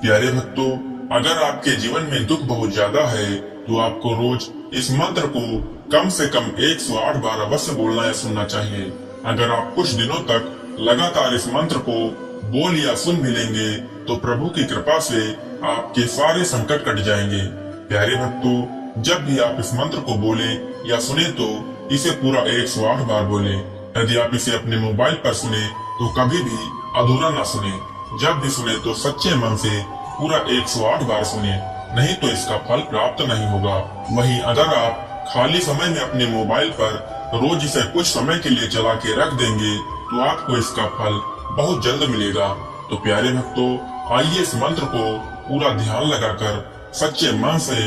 प्यारे भक्तों, अगर आपके जीवन में दुख बहुत ज्यादा है तो आपको रोज इस मंत्र को कम से कम 108 बार अवश्य बोलना या सुनना चाहिए। अगर आप कुछ दिनों तक लगातार इस मंत्र को बोल या सुन भी लेंगे तो प्रभु की कृपा से आपके सारे संकट कट जाएंगे। प्यारे भक्तों, जब भी आप इस मंत्र को बोले या सुने तो इसे पूरा 108 बार बोले। यदि आप इसे अपने मोबाइल पर सुने तो कभी भी अधूरा ना सुने। जब भी सुने तो सच्चे मन से पूरा 108 बार सुने, नहीं तो इसका फल प्राप्त नहीं होगा। वहीं अगर आप खाली समय में अपने मोबाइल पर रोज इसे कुछ समय के लिए चला के रख देंगे तो आपको इसका फल बहुत जल्द मिलेगा। तो प्यारे भक्तों, आइए इस मंत्र को पूरा ध्यान लगाकर सच्चे मन से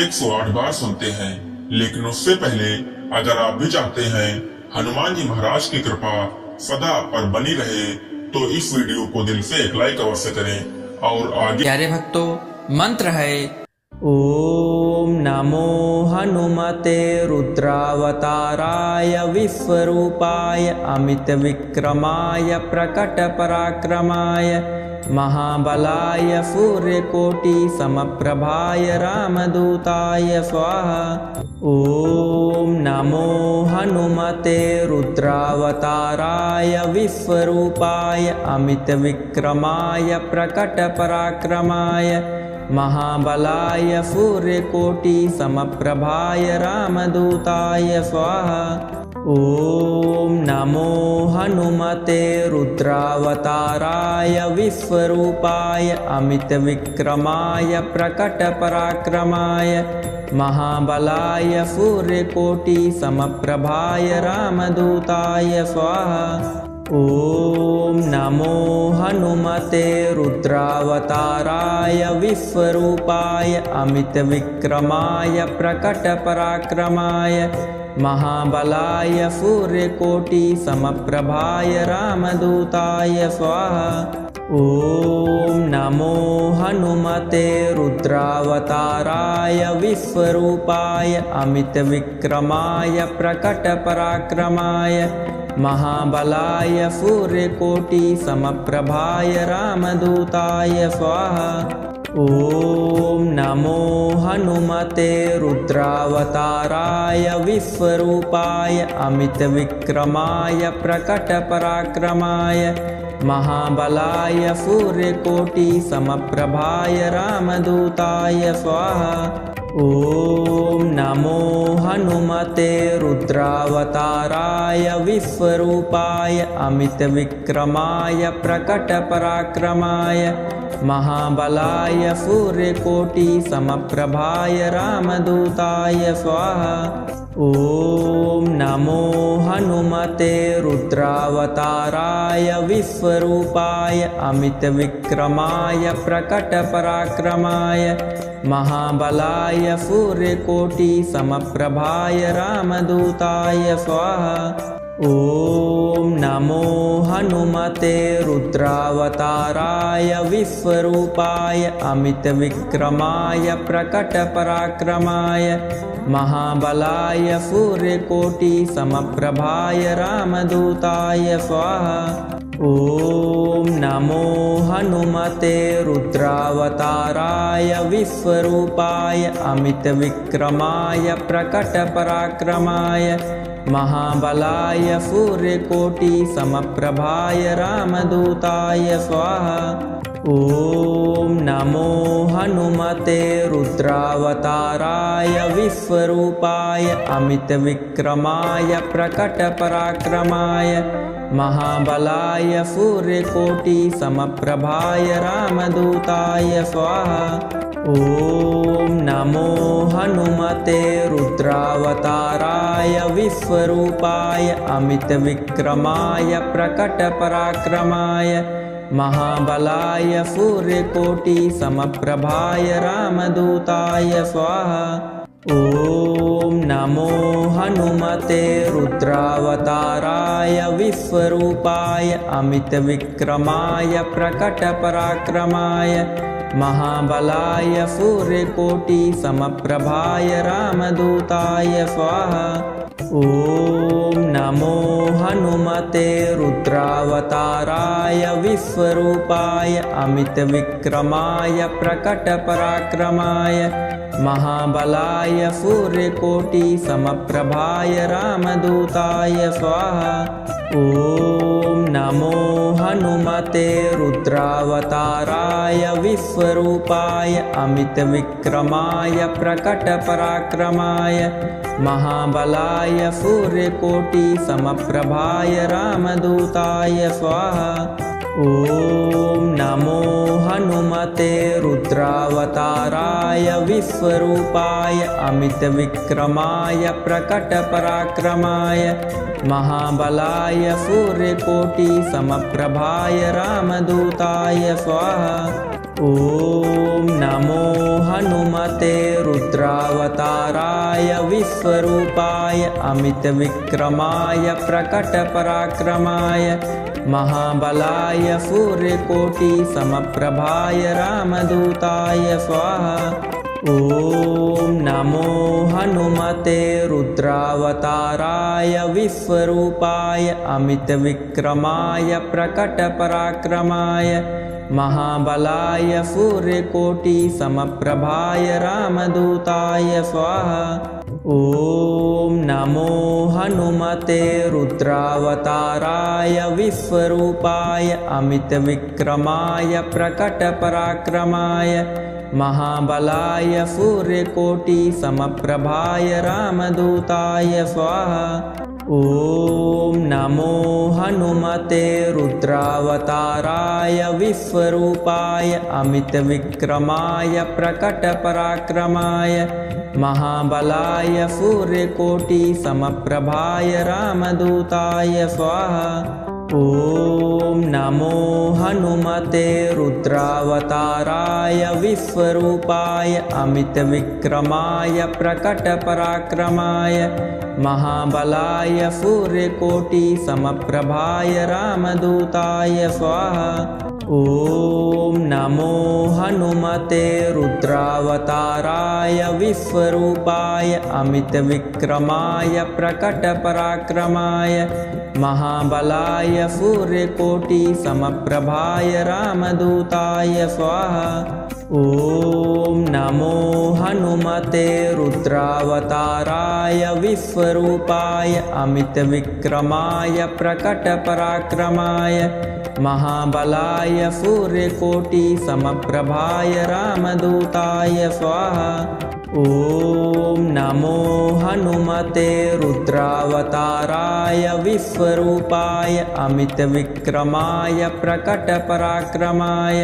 108 बार सुनते हैं। लेकिन उससे पहले अगर आप भी चाहते हैं हनुमान जी महाराज की कृपा सदा आप पर बनी रहे तो इस वीडियो को दिल से एक लाइक अवश्य करें और आगे। प्यारे भक्तों, मंत्र है ओम नमो हनुमते रुद्रावताराय विश्वरूपाय अमित विक्रमाय प्रकट पराक्रमाय महाबलाय सूर्यकोटि समप्रभाय रामदूताय स्वाहा। ओम नमो हनुमते रुद्रावताराय विश्वरूपाय अमित विक्रमाय प्रकट पराक्रमाय महाबलाय सूर्यकोटि समप्रभाय रामदूताय स्वाहा। ओम नमो हनुमते रुद्रावताराय विश्वरूपाय अमित विक्रमाय प्रकट पराक्रमाय महाबलाय सूर्यकोटि समप्रभाय रामदूताय स्वाहा। ओम नमो हनुमते रुद्रावताराय विश्वरूपाय अमित विक्रमाय प्रकट पराक्रमाय महाबलाय सूर्यकोटि समप्रभाय रामदूताय स्वाहा। ओम नमो हनुमते रुद्रावताराय विश्वरूपाय अमित विक्रमाय प्रकट पराक्रमाय महाबलाय सूर्यकोटि समप्रभाय रामदूताय स्वाहा। ओम नमो हनुमते रुद्रावताराय विश्वरूपाय अमित विक्रमाय प्रकट पराक्रमाय महाबलाय सूर्यकोटि समप्रभाय रामदूताय स्वाहा। ओम नमो हनुमते रुद्रावताराय विश्वरूपाय अमित विक्रमाय प्रकट पराक्रमाय महाबलाय सूर्यकोटि समप्रभाय रामदूताय स्वाहा। ओम नमो हनुमते रुद्रावताराय विश्वरूपाय अमित विक्रमाय प्रकट पराक्रमाय महाबलाय सूर्यकोटि समप्रभाय रामदूताय स्वाहा। ओम नमो हनुमते रुद्रावताराय विश्वरूपाय अमित विक्रमाय प्रकट पराक्रमाय महाबलाय सूर्यकोटि समप्रभाय रामदूताय स्वाहा। ओम नमो हनुमते रुद्रावताराय विश्वरूपाय अमित विक्रमाय प्रकट पराक्रमाय महाबलाय सूर्यकोटि समप्रभाय रामदूताय स्वाहा। ओम नमो हनुमते रुद्रावताराय विश्वरूपाय अमित विक्रमाय प्रकट पराक्रमाय महाबलाय सूर्यकोटि समप्रभाय रामदूताय स्वाहा। ओम नमो हनुमते रुद्रावताराय विश्वरूपाय अमित विक्रमाय प्रकट पराक्रमाय महाबलाय सूर्यकोटि समप्रभाय रामदूताय स्वाहा। ओम नमो हनुमते रुद्रावताराय विश्वरूपाय अमित विक्रमाय प्रकट पराक्रमाय महाबलाय सूर्यकोटि समप्रभाय रामदूताय स्वाहा। ॐ नमो हनुमते रुद्रावताराय विश्वरूपाय अमितविक्रमाय प्रकटपराक्रमाय महाबलाय सूर्यकोटिसमप्रभाय रामदूताय स्वाहा। ॐ नमो हनुमते रुद्रावताराय विश्वरूपाय अमितविक्रमाय प्रकटपराक्रमाय महाबलाय सूर्यकोटिसमप्रभाय रामदूताय स्वाहा। ॐ नमो हनुमते रुद्रावताराय विश्वरूपाय अमितविक्रमाय प्रकटपराक्रमाय महाबलाय सूर्यकोटिसमप्रभाय रामदूताय स्वाहा। ॐ नमो हनुमते रुद्रावताराय विश्वरूपाय अमितविक्रमाय प्रकटपराक्रमाय महाबलाय सूर्यकोटिसमप्रभाय रामदूताय स्वाहा। ॐ नमो हनुमते रुद्रावताराय विश्वरूपाय अमितविक्रमाय प्रकटपराक्रमाय महाबलाय सूर्यकोटिसमप्रभाय रामदूताय स्वाहा। ॐ नमो हनुमते रुद्रावताराय विश्वरूपाय अमितविक्रमाय प्रकटपराक्रमाय महाबलाय सूर्यकोटिसमप्रभाय रामदूताय स्वाहा। ॐ नमो हनुमते रुद्रावताराय विश्वरूपाय अमितविक्रमाय प्रकटपराक्रमाय महाबलाय सूर्यकोटिसमप्रभाय रामदूताय स्वाहा। ॐ नमो हनुमते रुद्रावताराय विश्वरूपाय अमितविक्रमाय प्रकटपराक्रमाय महाबलाय सूर्यकोटिसमप्रभाय रामदूताय स्वाहा। ॐ नमो हनुमते रुद्रावताराय विश्वरूपाय अमितविक्रमाय प्रकटपराक्रमाय महाबलाय सूर्यकोटिसमप्रभाय रामदूताय स्वाहा। ॐ नमो हनुमते रुद्रावताराय विश्वरूपाय अमितविक्रमाय प्रकटपराक्रमाय महाबलाय सूर्यकोटिसमप्रभाय रामदूताय स्वाहा। ॐ नमो हनुमते रुद्रावताराय विश्वरूपाय अमितविक्रमाय प्रकटपराक्रमाय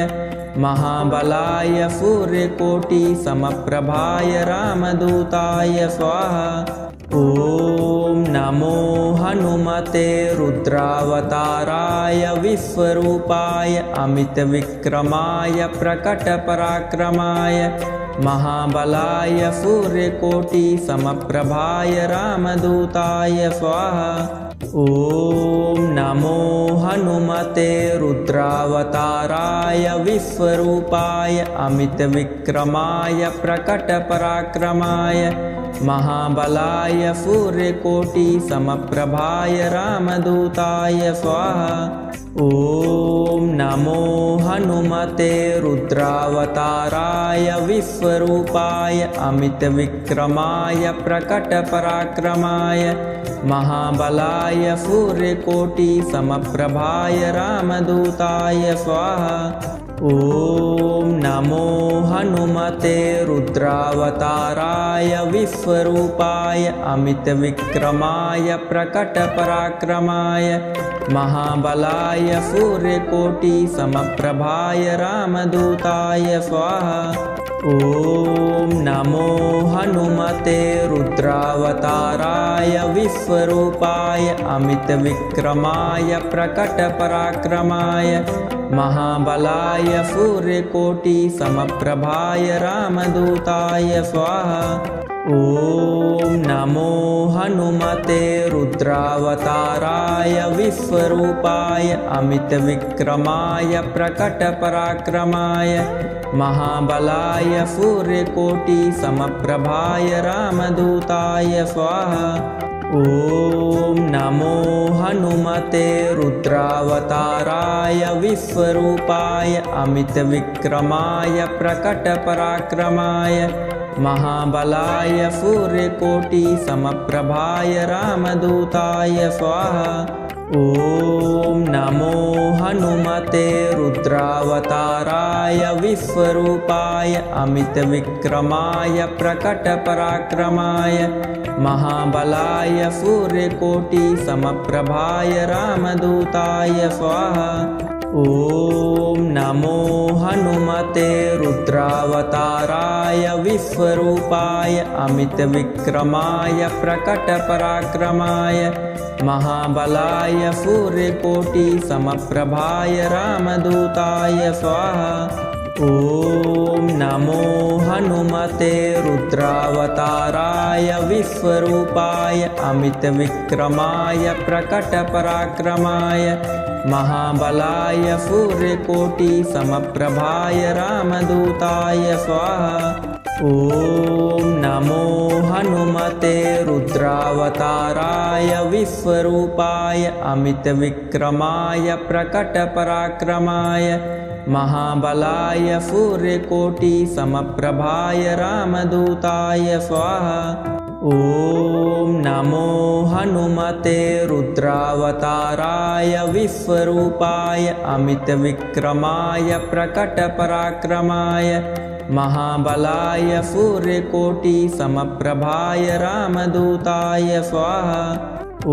महाबलाय सूर्यकोटिसमप्रभाय रामदूताय स्वाहा। ॐ नमो हनुमते रुद्रावताराय विश्वरूपाय अमितविक्रमाय प्रकटपराक्रमाय महाबलाय सूर्यकोटिसमप्रभाय रामदूताय स्वाहा। ॐ नमो हनुमते रुद्रावताराय विश्वरूपाय अमितविक्रमाय प्रकटपराक्रमाय महाबलाय सूर्यकोटिसमप्रभाय रामदूताय स्वाहा। ॐ नमो हनुमते रुद्रावताराय विश्वरूपाय अमितविक्रमाय प्रकटपराक्रमाय महाबलाय सूर्यकोटिसमप्रभाय रामदूताय स्वाहा। ॐ नमो हनुमते रुद्रावताराय विश्वरूपाय अमितविक्रमाय प्रकटपराक्रमाय महाबलाय सूर्यकोटिसमप्रभाय रामदूताय स्वाहा। ॐ नमो हनुमते रुद्रावताराय विश्वरूपाय अमितविक्रमाय प्रकटपराक्रमाय महाबलाय सूर्यकोटिसमप्रभाय रामदूताय स्वाहा। ॐ नमो हनुमते रुद्रावताराय विश्वरूपाय अमितविक्रमाय प्रकटपराक्रमाय महाबलाय सूर्यकोटिसमप्रभाय रामदूताय स्वाहा। ॐ ॐ नमो हनुमते रुद्रावताराय विश्वरूपाय अमितविक्रमाय प्रकटपराक्रमाय महाबलाय सूर्यकोटिसमप्रभाय रामदूताय स्वाहा। ॐ नमो हनुमते रुद्रावताराय विश्वरूपाय अमितविक्रमाय प्रकटपराक्रमाय महाबलाय सूर्यकोटिसमप्रभाय रामदूताय स्वाहा। ॐ नमो हनुमते रुद्रावताराय विश्वरूपाय अमितविक्रमाय प्रकटपराक्रमाय महाबलाय सूर्यकोटिसमप्रभाय रामदूताय स्वाहा। ॐ नमो हनुमते रुद्रावताराय विश्वरूपाय अमितविक्रमाय प्रकटपराक्रमाय महाबलाय सूर्यकोटिसमप्रभाय रामदूताय स्वाहा। ॐ नमो हनुमते रुद्रावताराय विश्वरूपाय अमितविक्रमाय प्रकटपराक्रमाय महाबलाय सूर्यकोटिसमप्रभाय रामदूताय स्वाहा। ॐ नमो हनुमते रुद्रावताराय विश्वरूपाय अमितविक्रमाय प्रकटपराक्रमाय महाबलाय सूर्यकोटिसमप्रभाय रामदूताय स्वाहा। ॐ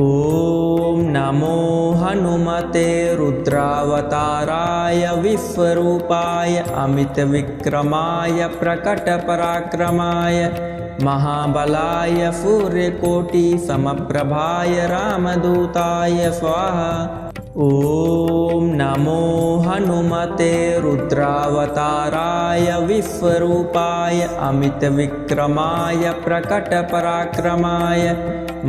नमो हनुमते रुद्रावताराय विश्वरूपाय अमितविक्रमाय प्रकटपराक्रमाय महाबलाय सूर्यकोटिसमप्रभाय रामदूताय स्वाहा। ॐ नमो हनुमते रुद्रावताराय विश्वरूपाय अमितविक्रमाय प्रकटपराक्रमाय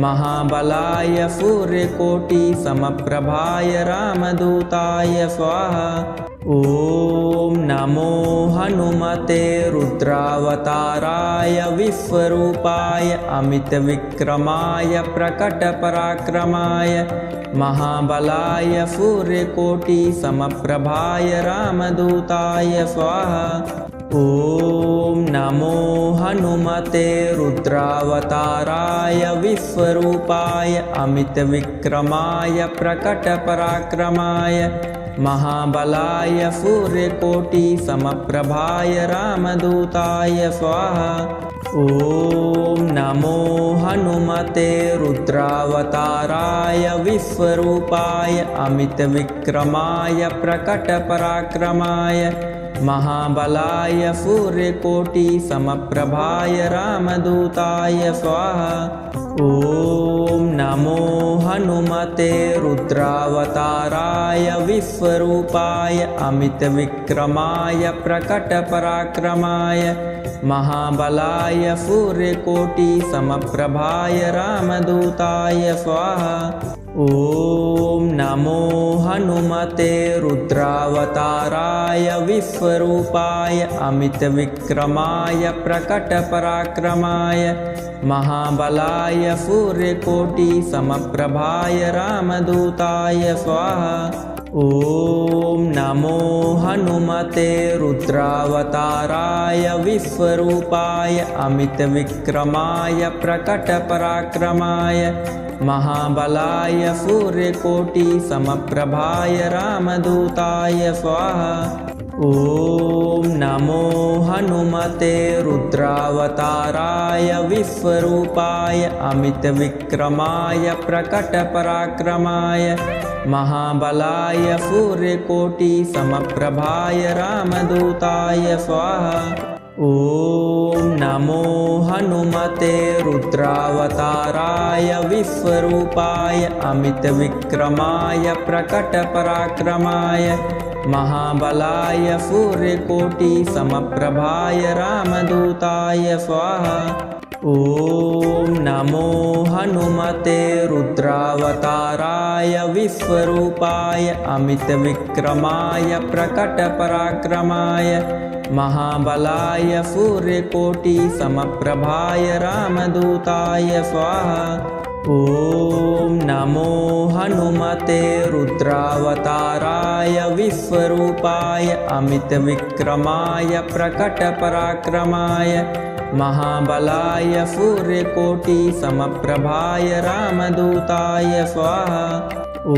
महाबलाय सूर्यकोटिसमप्रभाय रामदूताय स्वाहा। ॐ नमो हनुमते रुद्रावताराय विश्वरूपाय अमितविक्रमाय प्रकटपराक्रमाय महाबलाय सूर्यकोटिसमप्रभाय रामदूताय स्वाहा। ॐ नमो हनुमते रुद्रावताराय विश्वरूपाय अमितविक्रमाय प्रकटपराक्रमाय महाबलाय सूर्यकोटिसमप्रभाय रामदूताय स्वाहा। ॐ नमो हनुमते रुद्रावताराय विश्वरूपाय अमितविक्रमाय प्रकटपराक्रमाय महाबलाय सूर्यकोटिसमप्रभाय रामदूताय स्वाहा। ॐ नमो हनुमते रुद्रावताराय विश्वरूपाय अमितविक्रमाय प्रकटपराक्रमाय महाबलाय सूर्यकोटिसमप्रभाय रामदूताय स्वाहा। ॐ नमो हनुमते रुद्रावताराय विश्वरूपाय अमितविक्रमाय प्रकटपराक्रमाय महाबलाय सूर्यकोटिसमप्रभाय रामदूताय स्वाहा। ॐ नमो हनुमते रुद्रावताराय विश्वरूपाय अमितविक्रमाय प्रकटपराक्रमाय महाबलाय सूर्यकोटिसमप्रभाय रामदूताय स्वाहा। ॐ नमो हनुमते रुद्रावताराय विश्वरूपाय अमितविक्रमाय प्रकटपराक्रमाय महाबलाय सूर्यकोटिसमप्रभाय रामदूताय स्वाहा। ॐ नमो हनुमते रुद्रावताराय विश्वरूपाय अमितविक्रमाय प्रकटपराक्रमाय महाबलाय सूर्यकोटिसमप्रभाय रामदूताय स्वाहा। ॐ नमो हनुमते रुद्रावताराय विश्वरूपाय अमितविक्रमाय प्रकटपराक्रमाय महाबलाय सूर्यकोटिसमप्रभाय रामदूताय स्वाहा। ॐ ॐ नमो हनुमते रुद्रावताराय विश्वरूपाय अमितविक्रमाय प्रकटपराक्रमाय महाबलाय सूर्यकोटिसमप्रभाय रामदूताय स्वाहा। ॐ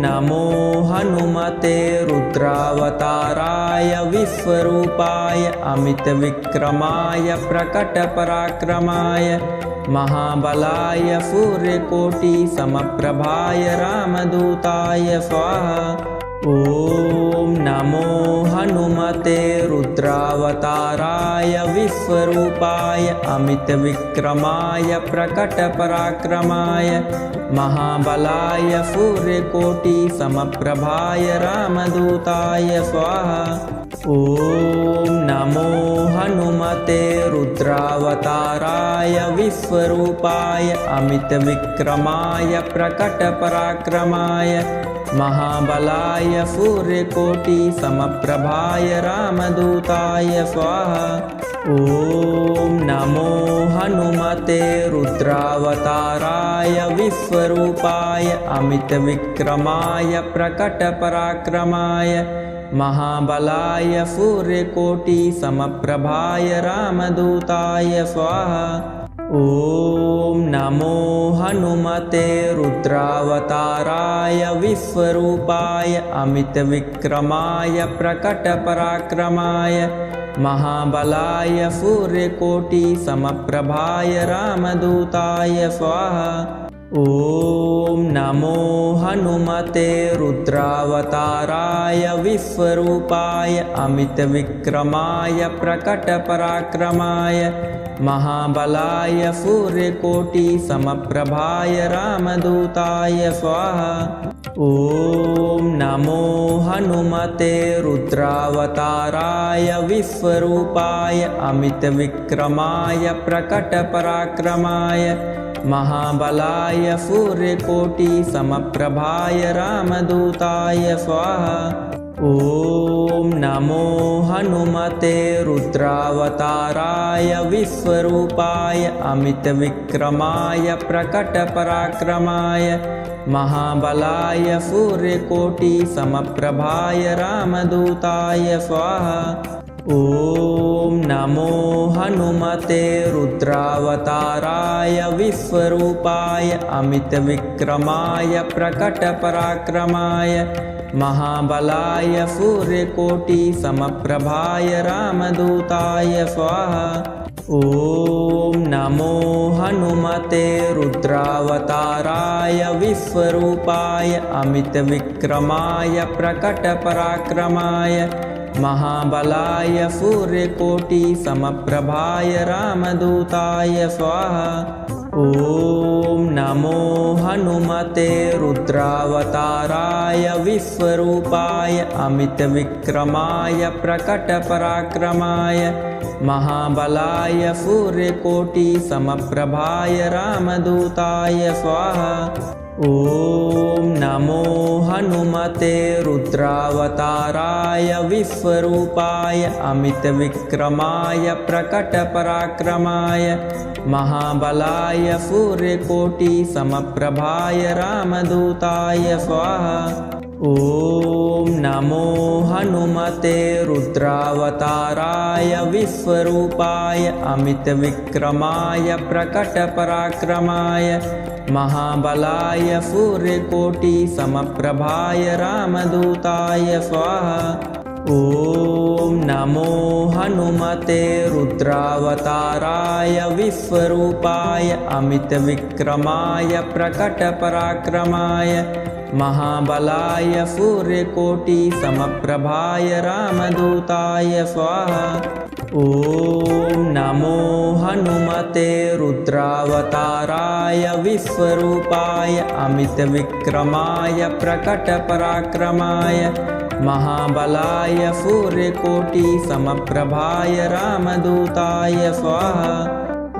नमो हनुमते रुद्रावताराय विश्वरूपाय अमितविक्रमाय प्रकटपराक्रमाय महाबलाय सूर्यकोटिसमप्रभाय रामदूताय स्वाहा। ॐ नमो हनुमते रुद्रावताराय विश्वरूपाय अमितविक्रमाय प्रकटपराक्रमाय महाबलाय सूर्यकोटिसमप्रभाय रामदूताय स्वाहा। ॐ नमो हनुमते रुद्रावताराय विश्वरूपाय अमितविक्रमाय प्रकटपराक्रमाय महाबलाय सूर्यकोटिसमप्रभाय रामदूताय स्वाहा। ॐ नमो हनुमते रुद्रावताराय विश्वरूपाय अमितविक्रमाय प्रकटपराक्रमाय महाबलाय सूर्यकोटिसमप्रभाय रामदूताय स्वाहा। ॐ नमो हनुमते रुद्रावताराय विश्वरूपाय अमितविक्रमाय प्रकटपराक्रमाय महाबलाय सूर्यकोटिसमप्रभाय रामदूताय स्वाहा। ॐ नमो हनुमते रुद्रावताराय विश्वरूपाय अमितविक्रमाय प्रकटपराक्रमाय महाबलाय सूर्यकोटिसमप्रभाय रामदूताय स्वाहा। ॐ नमो हनुमते रुद्रावताराय विश्वरूपाय अमितविक्रमाय प्रकटपराक्रमाय महाबलाय सूर्यकोटिसमप्रभाय रामदूताय स्वाहा। ॐ नमो हनुमते रुद्रावताराय विश्वरूपाय अमितविक्रमाय प्रकटपराक्रमाय महाबलाय सूर्यकोटिसमप्रभाय रामदूताय स्वाहा। ॐ नमो हनुमते रुद्रावताराय विश्वरूपाय अमितविक्रमाय प्रकटपराक्रमाय महाबलाय सूर्यकोटिसमप्रभाय रामदूताय स्वाहा। ॐ नमो हनुमते रुद्रावताराय विश्वरूपाय अमितविक्रमाय प्रकटपराक्रमाय महाबलाय सूर्यकोटिसमप्रभाय रामदूताय स्वाहा। ॐ नमो हनुमते रुद्रावताराय विश्वरूपाय अमितविक्रमाय प्रकटपराक्रमाय महाबलाय सूर्यकोटिसमप्रभाय रामदूताय स्वाहा। ॐ नमो हनुमते रुद्रावताराय विश्वरूपाय अमितविक्रमाय प्रकटपराक्रमाय महाबलाय सूर्यकोटिसमप्रभाय रामदूताय स्वाहा। ॐ नमो हनुमते रुद्रावताराय विश्वरूपाय अमितविक्रमाय प्रकटपराक्रमाय महाबलाय सूर्यकोटिसमप्रभाय रामदूताय स्वाहा। ॐ नमो हनुमते रुद्रावताराय विश्वरूपाय अमितविक्रमाय प्रकटपराक्रमाय महाबलाय सूर्यकोटिसमप्रभाय रामदूताय स्वाहा। ॐ नमो हनुमते रुद्रावताराय विश्वरूपाय अमितविक्रमाय प्रकटपराक्रमाय महाबलाय सूर्यकोटिसमप्रभाय रामदूताय स्वाहा।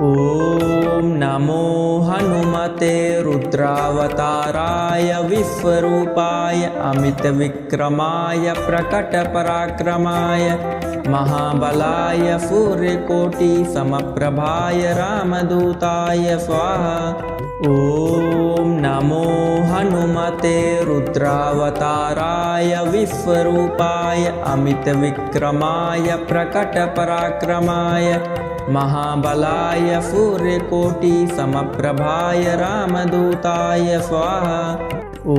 ॐ ॐ नमो हनुमते रुद्रावताराय विश्वरूपाय अमितविक्रमाय प्रकटपराक्रमाय महाबलाय सूर्यकोटिसमप्रभाय रामदूताय स्वाहा। ॐ नमो हनुमते रुद्रावताराय विश्वरूपाय अमितविक्रमाय प्रकटपराक्रमाय महाबलाय सूर्यकोटिसमप्रभाय रामदूताय स्वाहा। ॐ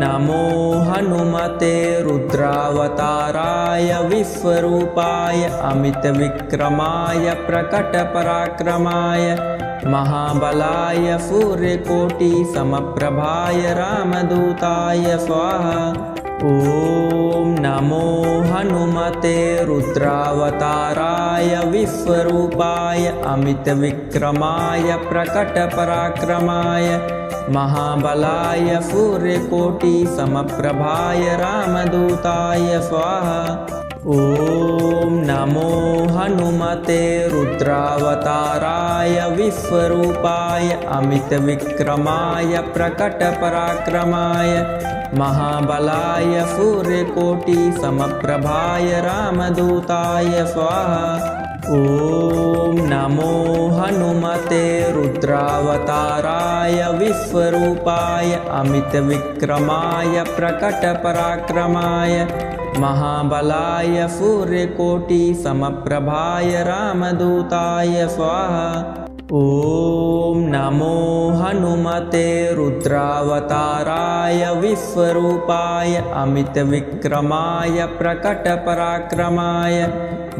नमो हनुमते रुद्रावताराय विश्वरूपाय अमितविक्रमाय प्रकटपराक्रमाय महाबलाय सूर्यकोटिसमप्रभाय रामदूताय स्वाहा। ॐ नमो हनुमते रुद्रावताराय विश्वरूपाय अमितविक्रमाय प्रकटपराक्रमाय महाबलाय सूर्यकोटिसमप्रभाय रामदूताय स्वाहा। ॐ नमो हनुमते रुद्रावताराय विश्वरूपाय अमितविक्रमाय प्रकटपराक्रमाय महाबलाय सूर्यकोटिसमप्रभाय रामदूताय स्वाहा। ॐ नमो हनुमते रुद्रावताराय विश्वरूपाय अमितविक्रमाय प्रकटपराक्रमाय महाबलाय सूर्यकोटिसमप्रभाय रामदूताय स्वाहा। ॐ नमो हनुमते रुद्रावताराय विश्वरूपाय अमितविक्रमाय प्रकटपराक्रमाय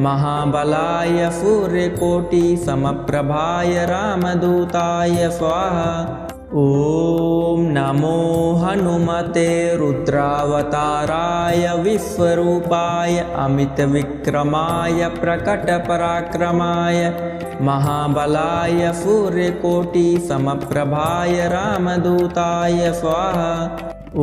महाबलाय सूर्यकोटिसमप्रभाय रामदूताय स्वाहा। ॐ नमो हनुमते रुद्रावताराय विश्वरूपाय अमितविक्रमाय प्रकटपराक्रमाय महाबलाय सूर्यकोटिसमप्रभाय रामदूताय स्वाहा। ॐ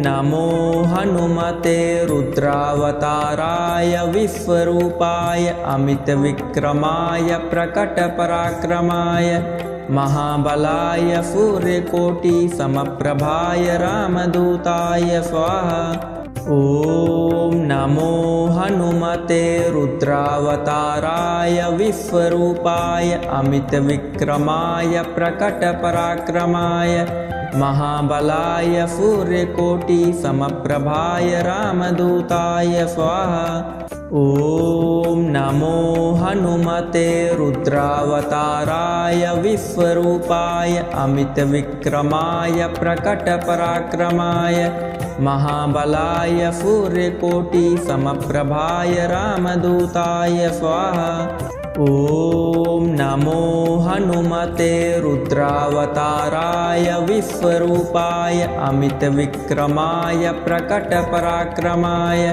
नमो हनुमते रुद्रावताराय विश्वरूपाय अमितविक्रमाय प्रकटपराक्रमाय महाबलाय सूर्यकोटिसमप्रभाय रामदूताय स्वाहा। ॐ नमो हनुमते रुद्रावताराय विश्वरूपाय अमितविक्रमाय प्रकटपराक्रमाय महाबलाय सूर्यकोटिसमप्रभाय रामदूताय स्वाहा। ॐ नमो हनुमते रुद्रावताराय विश्वरूपाय अमितविक्रमाय प्रकटपराक्रमाय महाबलाय सूर्यकोटिसमप्रभाय रामदूताय स्वाहा। ॐ नमो हनुमते रुद्रावताराय विश्वरूपाय अमितविक्रमाय प्रकटपराक्रमाय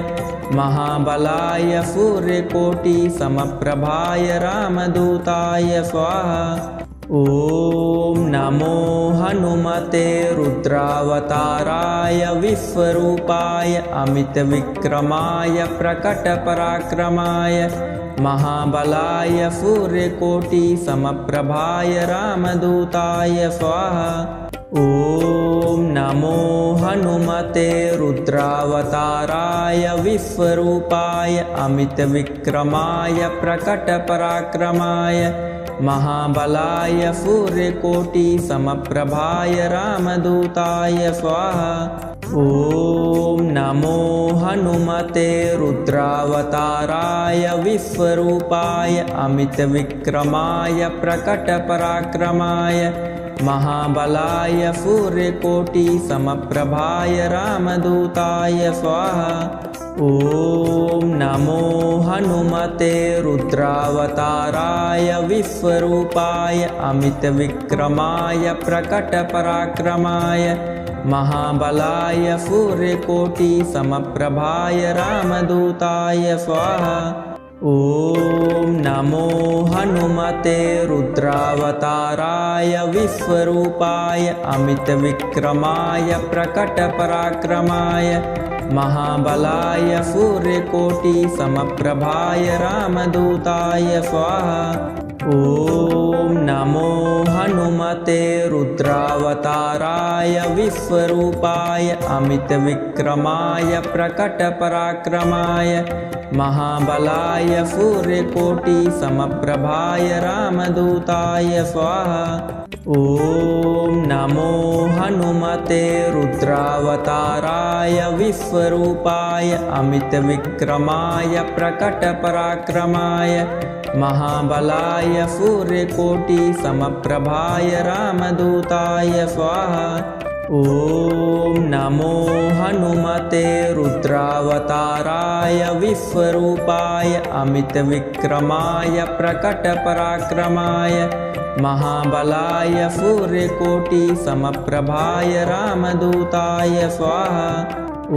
महाबलाय सूर्यकोटिसमप्रभाय रामदूताय स्वाहा। ॐ नमो हनुमते रुद्रावताराय विश्वरूपाय अमितविक्रमाय प्रकटपराक्रमाय महाबलाय सूर्यकोटिसमप्रभाय रामदूताय स्वाहा। ॐ नमो हनुमते रुद्रावताराय विश्वरूपाय अमितविक्रमाय प्रकटपराक्रमाय महाबलाय सूर्यकोटिसमप्रभाय रामदूताय स्वाहा। ॐ नमो हनुमते रुद्रावताराय विश्वरूपाय अमितविक्रमाय प्रकटपराक्रमाय महाबलाय सूर्यकोटिसमप्रभाय रामदूताय स्वाहा। ॐ नमो हनुमते रुद्रावताराय विश्वरूपाय अमितविक्रमाय प्रकटपराक्रमाय महाबलाय सूर्यकोटिसमप्रभाय रामदूताय स्वाहा। ॐ नमो हनुमते रुद्रावताराय विश्वरूपाय अमितविक्रमाय प्रकटपराक्रमाय महाबलाय सूर्यकोटिसमप्रभाय रामदूताय स्वाहा। ॐ नमो हनुमते रुद्रावताराय विश्वरूपाय अमितविक्रमाय प्रकटपराक्रमाय महाबलाय सूर्यकोटिसमप्रभाय रामदूताय स्वाहा। ॐ नमो हनुमते रुद्रावताराय विश्वरूपाय अमितविक्रमाय प्रकटपराक्रमाय महाबलाय सूर्यकोटिसमप्रभाय रामदूताय स्वाहा। ॐ नमो हनुमते रुद्रावताराय विश्वरूपाय अमितविक्रमाय प्रकटपराक्रमाय महाबलाय सूर्यकोटिसमप्रभाय रामदूताय स्वाहा। ॐ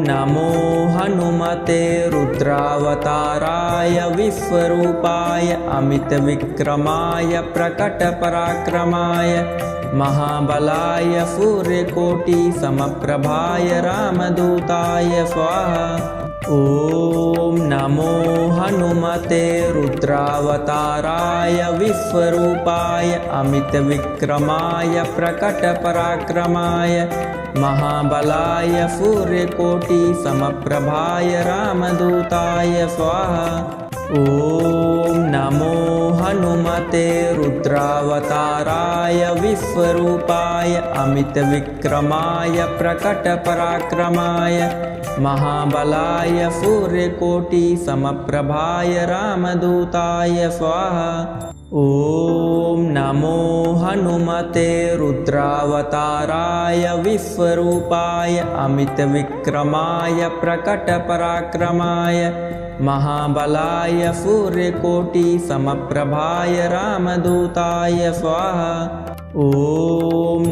नमो हनुमते रुद्रावताराय विश्वरूपाय अमितविक्रमाय प्रकटपराक्रमाय महाबलाय सूर्यकोटिसमप्रभाय रामदूताय स्वाहा। ॐ नमो हनुमते रुद्रावताराय विश्वरूपाय अमितविक्रमाय प्रकटपराक्रमाय महाबलाय सूर्यकोटिसमप्रभाय रामदूताय स्वाहा। ॐ नमो हनुमते रुद्रावताराय विश्वरूपाय अमितविक्रमाय प्रकटपराक्रमाय महाबलाय सूर्यकोटिसमप्रभाय रामदूताय स्वाहा। ॐ नमो हनुमते रुद्रावताराय विश्वरूपाय अमितविक्रमाय प्रकटपराक्रमाय महाबलाय सूर्यकोटिसमप्रभाय रामदूताय स्वाहा। ॐ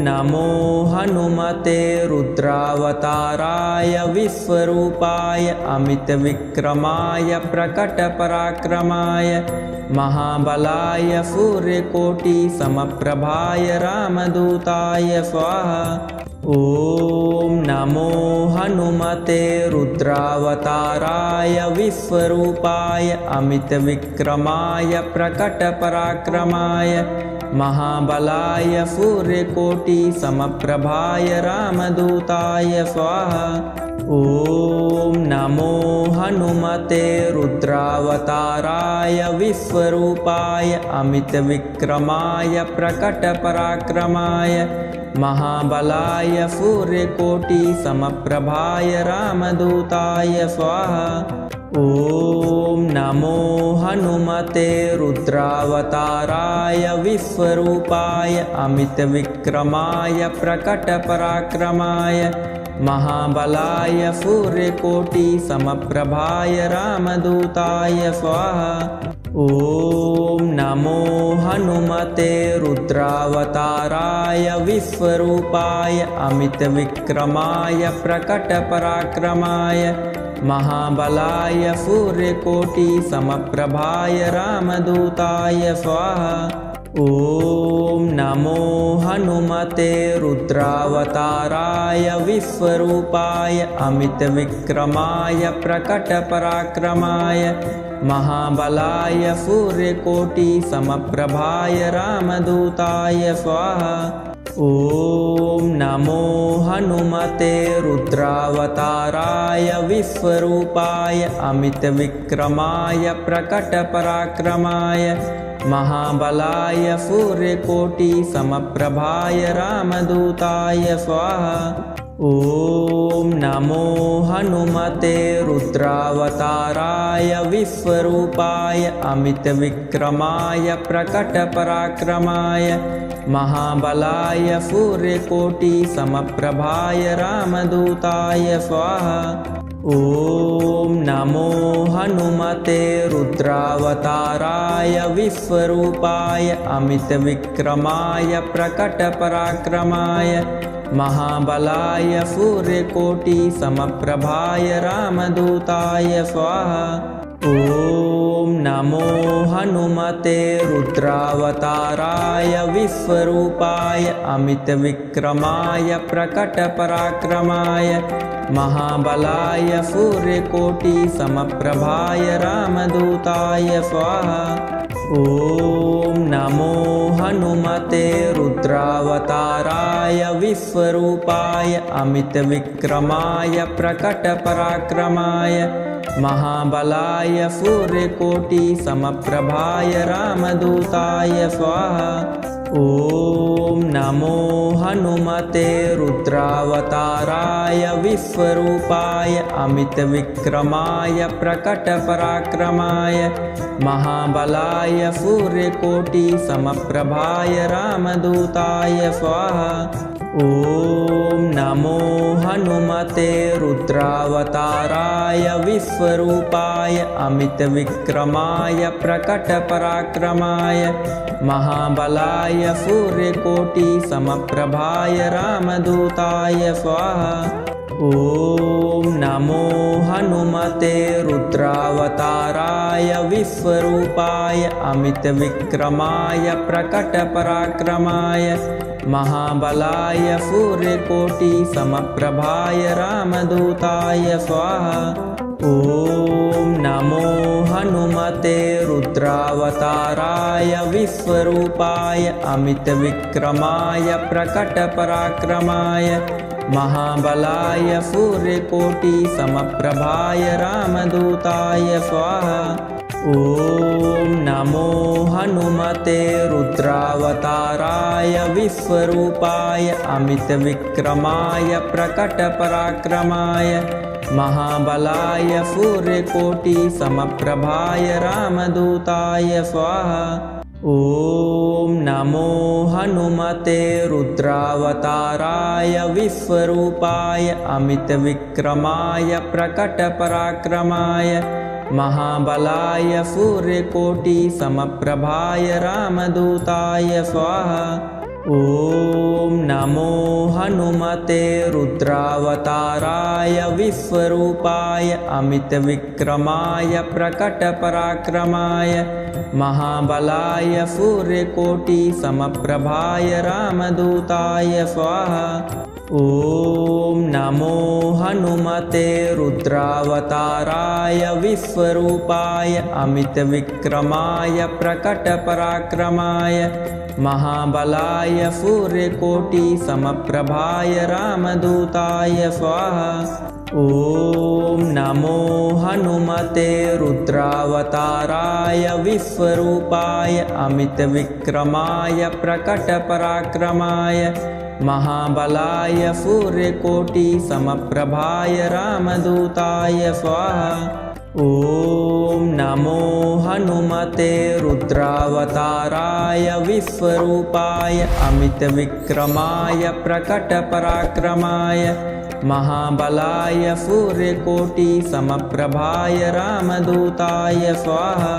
नमो हनुमते रुद्रावताराय विश्वरूपाय अमितविक्रमाय प्रकटपराक्रमाय महाबलाय सूर्यकोटिसमप्रभाय रामदूताय स्वाहा। ॐ नमो हनुमते रुद्रावताराय विश्वरूपाय अमितविक्रमाय प्रकटपराक्रमाय महाबलाय सूर्यकोटिसमप्रभाय रामदूताय स्वाहा। ॐ नमो हनुमते रुद्रावताराय विश्वरूपाय अमितविक्रमाय प्रकटपराक्रमाय महाबलाय सूर्यकोटिसमप्रभाय रामदूताय स्वाहा। ॐ नमो हनुमते रुद्रावताराय विश्वरूपाय अमितविक्रमाय प्रकटपराक्रमाय महाबलाय सूर्यकोटिसमप्रभाय रामदूताय स्वाहा। ॐ नमो हनुमते रुद्रावताराय विश्वरूपाय अमितविक्रमाय प्रकटपराक्रमाय महाबलाय सूर्यकोटिसमप्रभाय रामदूताय स्वाहा। ॐ नमो हनुमते रुद्रावताराय विश्वरूपाय अमितविक्रमाय प्रकटपराक्रमाय महाबलाय सूर्यकोटिसमप्रभाय रामदूताय स्वाहा। ॐ नमो हनुमते रुद्रावताराय विश्वरूपाय अमितविक्रमाय प्रकटपराक्रमाय महाबलाय सूर्यकोटिसमप्रभाय रामदूताय स्वाहा। ॐ नमो हनुमते रुद्रावताराय विश्वरूपाय अमितविक्रमाय प्रकटपराक्रमाय महाबलाय सूर्यकोटिसमप्रभाय रामदूताय स्वाहा। ॐ नमो हनुमते रुद्रावताराय विश्वरूपाय अमितविक्रमाय प्रकटपराक्रमाय महाबलाय सूर्यकोटिसमप्रभाय रामदूताय स्वाहा। ॐ नमो हनुमते रुद्रावताराय विश्वरूपाय अमितविक्रमाय प्रकटपराक्रमाय महाबलाय सूर्यकोटिसमप्रभाय रामदूताय स्वाहा। ॐ ॐ नमो हनुमते रुद्रावताराय विश्वरूपाय अमितविक्रमाय प्रकटपराक्रमाय महाबलाय सूर्यकोटिसमप्रभाय रामदूताय स्वाहा। ॐ नमो हनुमते रुद्रावताराय विश्वरूपाय अमितविक्रमाय प्रकटपराक्रमाय महाबलाय सूर्यकोटिसमप्रभाय रामदूताय स्वाहा। ॐ नमो हनुमते रुद्रावताराय विश्वरूपाय अमितविक्रमाय प्रकटपराक्रमाय महाबलाय सूर्यकोटिसमप्रभाय रामदूताय स्वाहा। ॐ नमो हनुमते रुद्रावताराय विश्वरूपाय अमितविक्रमाय प्रकटपराक्रमाय महाबलाय सूर्यकोटिसमप्रभाय रामदूताय स्वाहा। ॐ नमो हनुमते रुद्रावताराय विश्वरूपाय अमितविक्रमाय प्रकटपराक्रमाय महाबलाय सूर्यकोटिसमप्रभाय रामदूताय स्वाहा। ॐ नमो हनुमते रुद्रावताराय विश्वरूपाय अमितविक्रमाय प्रकटपराक्रमाय महाबलाय सूर्यकोटिसमप्रभाय रामदूताय स्वाहा। ॐ नमो हनुमते रुद्रावताराय विश्वरूपाय अमितविक्रमाय प्रकटपराक्रमाय महाबलाय सूर्यकोटिसमप्रभाय रामदूताय स्वाहा। ॐ नमो हनुमते रुद्रावताराय विश्वरूपाय अमितविक्रमाय प्रकटपराक्रमाय महाबलाय सूर्यकोटिसमप्रभाय रामदूताय स्वाहा। ॐ नमो हनुमते रुद्रावताराय विश्वरूपाय अमितविक्रमाय प्रकटपराक्रमाय महाबलाय सूर्यकोटिसमप्रभाय रामदूताय स्वाहा। ॐ नमो हनुमते रुद्रावताराय विश्वरूपाय अमितविक्रमाय प्रकटपराक्रमाय महाबलाय सूर्यकोटिसमप्रभाय रामदूताय स्वाहा। ॐ नमो हनुमते रुद्रावताराय विश्वरूपाय अमितविक्रमाय प्रकटपराक्रमाय महाबलाय सूर्यकोटिसमप्रभाय रामदूताय स्वाहा।